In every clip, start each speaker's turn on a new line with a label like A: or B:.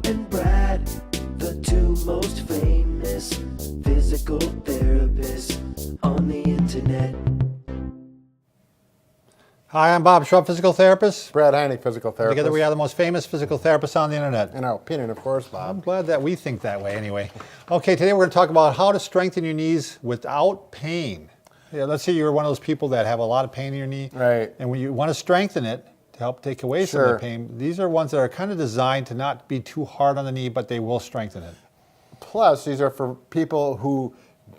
A: and Brad, the two most famous physical therapists on the internet.
B: Hi, I'm Bob Schrupp, physical therapist.
C: Brad Heine, physical therapist.
B: Together we are the most famous physical therapists on the internet.
C: In our opinion, of course,
B: I'm
C: Bob.
B: glad that we think that way anyway. Okay, today we're going to talk about how to strengthen your knees without pain. Yeah, let's say you're one of those people that have a lot of pain in your knee.
C: Right.
B: And when you want to strengthen it to help take away some of the pain, these are ones that are kind of designed to not be too hard on the knee, but they will strengthen it.
C: Plus, these are for people who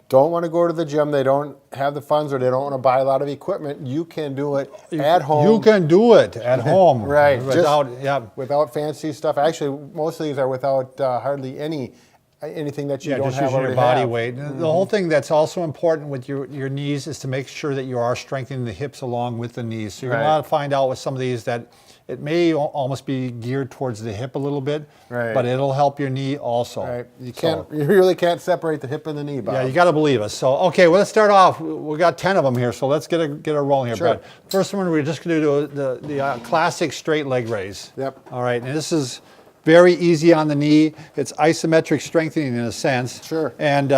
C: don't want to go to the gym, they don't have the funds, or they don't want to buy a lot of equipment. You can do it at home.
B: You can do it at home.
C: Right.
B: Without
C: fancy stuff. Actually, most of these are without hardly anything that you don't
B: just
C: have
B: using
C: already
B: your body
C: have.
B: weight. The whole thing that's also important with your knees is to make sure that you are strengthening the hips along with the knees. So you're going to find out with some of these that it may almost be geared towards the hip a little bit, but it'll help your knee also.
C: Right. You really can't separate the hip and the knee, Bob.
B: Yeah, you got to believe us. So, okay, well, let's start off. We got 10 of them here, so let's get a rolling here, Brad. First one, we're just going to do the classic straight leg raise.
C: Yep.
B: All right, and this is very easy on the knee. It's isometric strengthening in a sense.
C: Sure.
B: And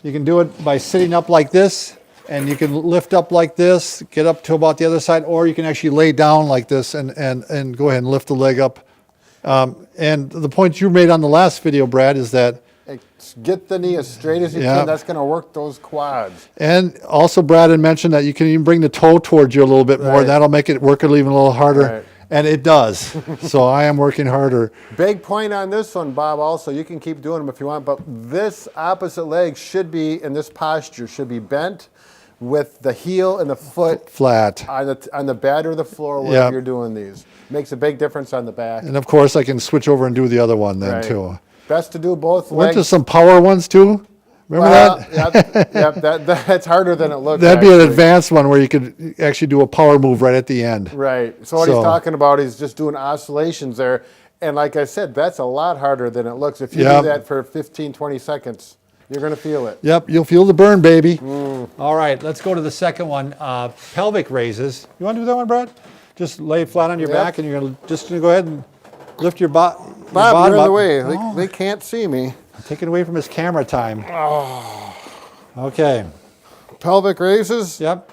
B: you can do it by sitting up like this, and you can lift up like this, get up to about the other side, or you can actually lay down like this and go ahead and lift the leg up. And the point you made on the last video, Brad, is that
C: get the knee as straight as you can. That's going to work those quads.
B: And also, Brad had mentioned that you can even bring the toe towards you a little bit more. That'll make it work even a little harder.
C: Right.
B: And it does. So I am working harder.
C: Big point on this one, Bob, also. You can keep doing them if you want, but this opposite leg should be, in this posture, should be bent with the heel and the foot
B: flat
C: on the bed or the floor where you're doing these. Makes a big difference on the back.
B: And of course, I can switch over and do the other one then too.
C: Best to do both legs.
B: Weren't there some power ones too? Remember that?
C: That's harder than it looks.
B: That'd be an advanced one where you could actually do a power move right at the end.
C: Right. So what he's talking about is just doing oscillations there. And like I said, that's a lot harder than it looks. If you do that for 15, 20 seconds, you're going to feel it.
B: Yep, you'll feel the burn, baby. All right, let's go to the second one, pelvic raises. You want to do that one, Brad? Just lay flat on your back, and you're just going to go ahead and lift your bottom up.
C: Bob, you're in the way. They can't see me.
B: Take it away from his camera time. Okay.
C: Pelvic raises?
B: Yep.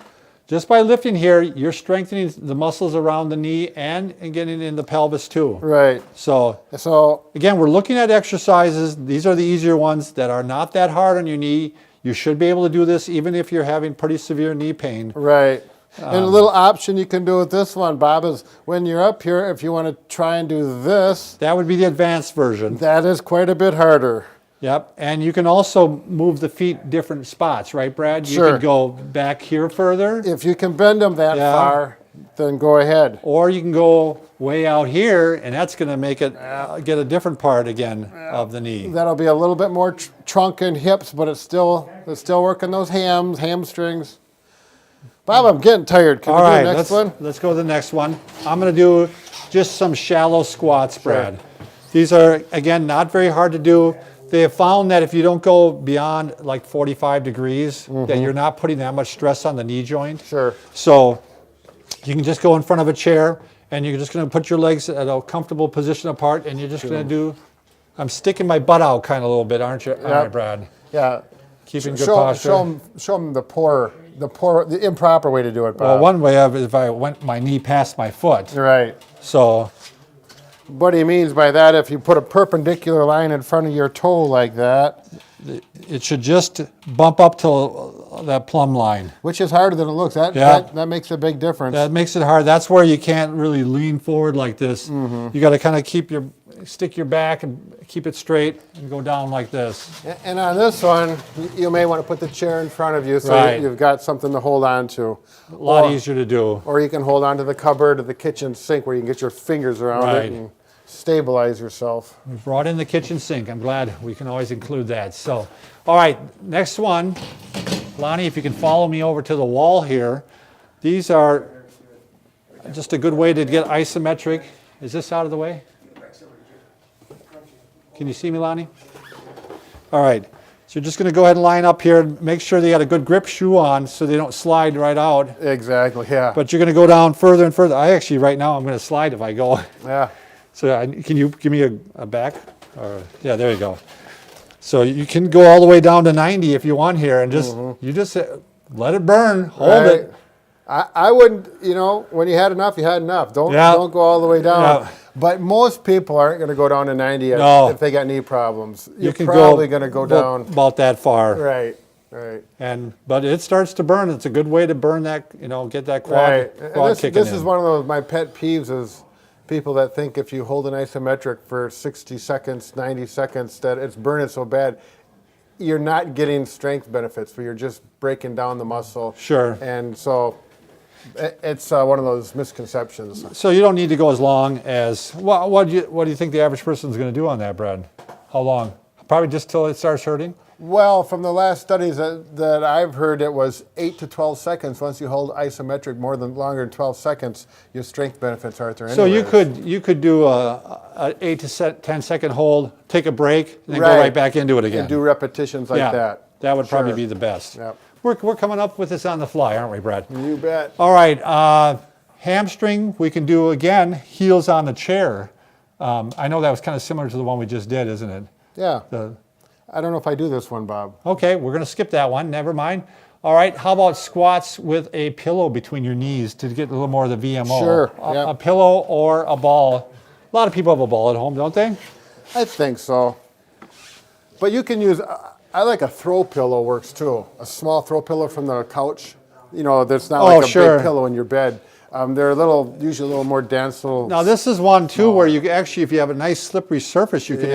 B: Just by lifting here, you're strengthening the muscles around the knee and getting in the pelvis too.
C: Right.
B: So again, we're looking at exercises. These are the easier ones that are not that hard on your knee. You should be able to do this even if you're having pretty severe knee pain.
C: Right. And a little option you can do with this one, Bob, is when you're up here, if you want to try and do this.
B: That would be the advanced version.
C: That is quite a bit harder.
B: Yep, and you can also move the feet different spots, right, Brad? You can go back here further.
C: If you can bend them that far, then go ahead.
B: Or you can go way out here, and that's going to make it get a different part again of the knee.
C: That'll be a little bit more trunk and hips, but it's still working those hamstrings. Bob, I'm getting tired. Can we do the next one?
B: Let's go to the next one. I'm going to do just some shallow squats, Brad. These are, again, not very hard to do. They have found that if you don't go beyond like 45 degrees, that you're not putting that much stress on the knee joint.
C: Sure.
B: So you can just go in front of a chair, and you're just going to put your legs at a comfortable position apart, and you're just going to do, I'm sticking my butt out kind of a little bit, aren't you, Brad?
C: Yeah.
B: Keeping good posture.
C: Show them the improper way to do it, Bob.
B: Well, one way is if I went my knee past my foot.
C: Right.
B: So
C: what he means by that, if you put a perpendicular line in front of your toe like that,
B: it should just bump up to that plumb line.
C: Which is harder than it looks. That makes a big difference.
B: That makes it hard. That's where you can't really lean forward like this. You got to kind of stick your back and keep it straight and go down like this.
C: And on this one, you may want to put the chair in front of you so you've got something to hold on to.
B: A lot easier to do.
C: Or you can hold on to the cupboard or the kitchen sink where you can get your fingers around it and stabilize yourself.
B: We brought in the kitchen sink. I'm glad we can always include that. So, all right, next one. Lonnie, if you can follow me over to the wall here. These are just a good way to get isometric. Is this out of the way? Can you see me, Lonnie? All right. So you're just going to go ahead and line up here and make sure they got a good grip shoe on so they don't slide right out.
C: Exactly, yeah.
B: But you're going to go down further and further. I actually, right now, I'm going to slide if I go.
C: Yeah.
B: So can you give me a back Yeah, there you go. So you can go all the way down to 90 if you want here, and just you just let it burn, hold
C: Right.
B: it.
C: I wouldn't, you know, when you had enough, you had enough. Don't
B: Yeah.
C: don't go all the way down.
B: Yeah.
C: But most people aren't going to go down to 90
B: No.
C: if they got knee problems. You're
B: You can
C: probably going to go down.
B: about that far.
C: Right, right.
B: But it starts to burn. It's a good way to burn that, you know, get that quad,
C: Right. And
B: quad
C: this
B: kicking
C: is
B: in.
C: one of those, my pet peeves is people that think if you hold an isometric for 60 seconds, 90 seconds, that it's burning so bad. You're not getting strength benefits, but you're just breaking down the muscle.
B: Sure.
C: And so it's one of those misconceptions.
B: So you don't need to go as long as, what do you think the average person is going to do on that, Brad? How long? Probably just till it starts hurting?
C: Well, from the last studies that I've heard, it was 8 to 12 seconds. Once you hold isometric longer than 12 seconds, your strength benefits aren't there anyway.
B: So you could do a 8 to 10 second hold, take a break, and then go right back into it again.
C: And do repetitions like that.
B: That would probably
C: Sure.
B: be the best.
C: Yep.
B: We're coming up with this on the fly, aren't we, Brad?
C: You bet.
B: All right, hamstring, we can do again, heels on the chair. I know that was kind of similar to the one we just did, isn't it?
C: Yeah.
B: The,
C: I don't know if I do this one, Bob.
B: okay, we're going to skip that one, never mind. All right, how about squats with a pillow between your knees to get a little more of the VMO?
C: Sure,
B: A,
C: yep.
B: a pillow or a ball. A lot of people have a ball at home, don't they?
C: I think so. But you can use, I like a throw pillow works too. A small throw pillow from the couch. You know, that's not like a
B: sure.
C: big pillow in your bed. They're usually a little more dense.
B: Now this is one too where you can actually, if you have a nice slippery surface, you can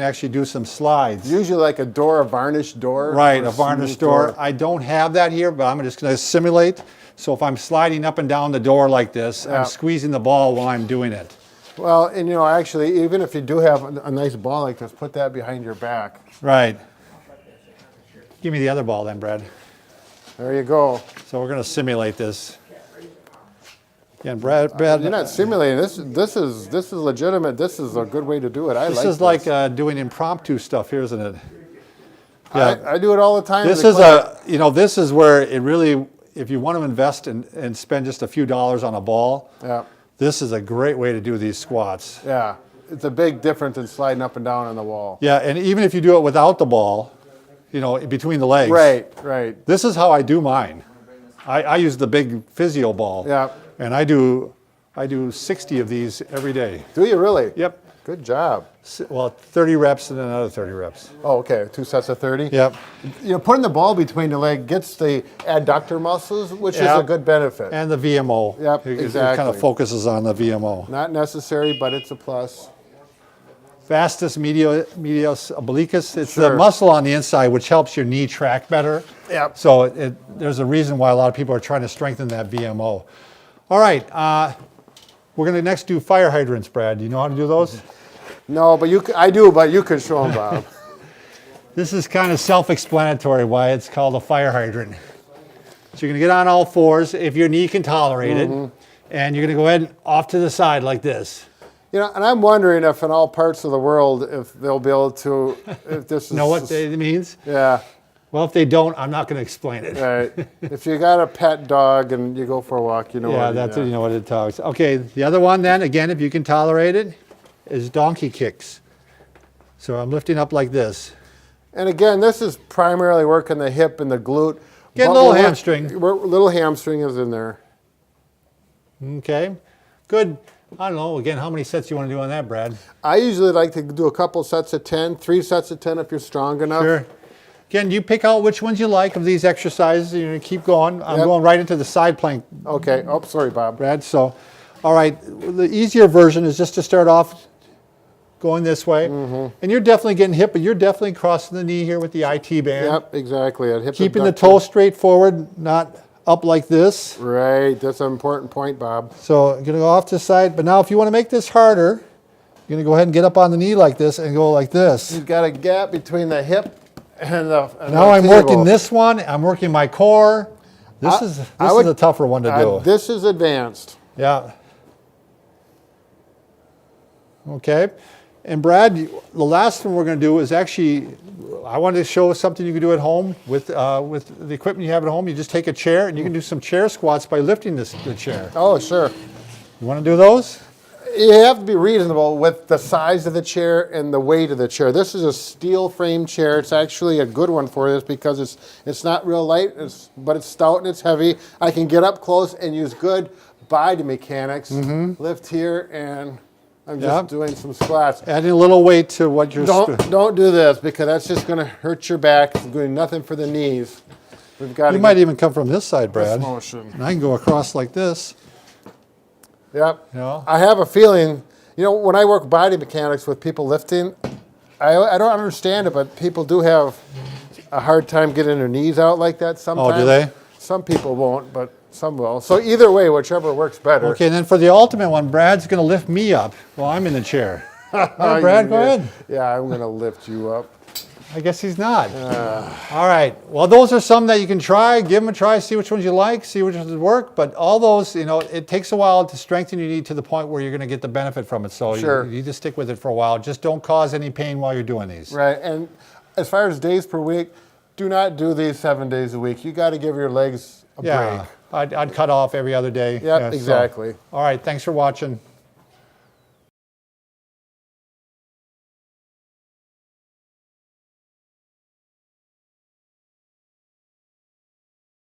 B: actually do some slides.
C: Usually like a varnished door.
B: Right,
C: or
B: a varnished
C: smooth
B: door. I don't have that here, but I'm just going to simulate. So if I'm sliding up and down the door like this,
C: Yeah.
B: I'm squeezing the ball while I'm doing it.
C: Well, and you know, actually, even if you do have a nice ball like this, put that behind your back.
B: Right. Give me the other ball then, Brad.
C: There you go.
B: So we're going to simulate this. Again, Brad,
C: You're not simulating. This is legitimate. This is a good way to do it.
B: this is like doing impromptu stuff here, isn't it?
C: I do it all the time.
B: This
C: in the
B: is
C: clinic.
B: this is where it really, if you want to invest and spend just a few dollars on a ball,
C: Yeah.
B: this is a great way to do these squats.
C: Yeah. It's a big difference in sliding up and down on the wall.
B: Yeah, and even if you do it without the ball, you know, between the legs.
C: Right.
B: This is how I do mine. I use the big physio ball.
C: Yeah.
B: And I do 60 of these every day.
C: Do you really?
B: Yep.
C: Good job.
B: Well, 30 reps and then another 30 reps.
C: Oh, okay. 2 sets of 30.
B: Yep.
C: You know, putting the ball between the leg gets the adductor muscles, which is
B: Yeah.
C: a good benefit.
B: And the VMO.
C: Yep,
B: It kind
C: exactly.
B: of focuses on the VMO.
C: Not necessary, but it's a plus.
B: Vastus medius obliquus. It's the
C: Sure.
B: muscle on the inside which helps your knee track better.
C: Yep.
B: So there's a reason why a lot of people are trying to strengthen that VMO. All right, we're going to next do fire hydrants, Brad. Do you know how to do those?
C: No, but I do, but you could show them, Bob.
B: This is kind of self-explanatory why it's called a fire hydrant. So you're going to get on all fours if your knee can tolerate it, and you're going to go ahead and off to the side like this.
C: You know, and I'm wondering if in all parts of the world, if they'll be able to, if this is...
B: Know what it means?
C: Yeah,
B: Well, if they don't, I'm not going to explain it.
C: right. If you got a pet dog and you go for a walk, you know
B: Yeah,
C: what
B: that's it. You know what it talks. Okay, the other one then, again, if you can tolerate it, is donkey kicks. So I'm lifting up like this.
C: And again, this is primarily working the hip and the glute.
B: Get a
C: But
B: little
C: we're-
B: hamstring.
C: Little hamstring is in there.
B: Okay, good. I don't know, again, how many sets you want to do on that, Brad?
C: I usually like to do a couple sets of 10, 3 sets of 10 if you're strong enough.
B: Sure. Again, you pick out which ones you like of these exercises. You're going to keep going. I'm
C: Yep.
B: going right into the side plank,
C: Okay. Oh, sorry, Bob.
B: Brad. So, all right, the easier version is just to start off going this way. And you're definitely getting hit, but you're definitely crossing the knee here with the IT band.
C: Yep, exactly. I'd hip
B: Keeping the
C: abductor.
B: toe straight forward, not up like this.
C: Right. That's an important point, Bob.
B: So I'm going to go off to the side. But now if you want to make this harder, you're going to go ahead and get up on the knee like this and go like this.
C: You've got a gap between the hip and the
B: Now I'm
C: table.
B: working this one. I'm working my core. This is a tougher one to do.
C: This is advanced.
B: Yeah. Okay. And Brad, the last one we're going to do is actually, I wanted to show something you can do at home with the equipment you have at home. You just take a chair and you can do some chair squats by lifting the chair.
C: Oh, sure.
B: You want to do those?
C: You have to be reasonable with the size of the chair and the weight of the chair. This is a steel frame chair. It's actually a good one for this because it's not real light, but it's stout and it's heavy. I can get up close and use good body mechanics. Lift here, and I'm just doing some squats.
B: Adding a little weight to what you're...
C: Don't do this because that's just going to hurt your back. It's doing nothing for the knees. We've got.
B: You might even come from this side, Brad.
C: This motion.
B: And I can go across like this.
C: Yep.
B: You know?
C: I have a feeling, when I work body mechanics with people lifting, I don't understand it, but people do have a hard time getting their knees out like that sometimes.
B: Oh, do they?
C: Some people won't, but some will. So either way, whichever works better.
B: Okay, and then for the ultimate one, Brad's going to lift me up while I'm in the chair. All right, Brad, go ahead.
C: Yeah, I'm going to lift you up.
B: I guess he's not. All right. Well, those are some that you can try. Give them a try. See which ones you like. See which ones work. But all those, it takes a while to strengthen your knee to the point where you're going to get the benefit from it. So
C: Sure.
B: you need to stick with it for a while. Just don't cause any pain while you're doing these.
C: Right. And as far as days per week, do not do these 7 days a week. You got to give your legs a break.
B: I'd cut off every other day.
C: Yep, exactly.
B: All right. Thanks for watching.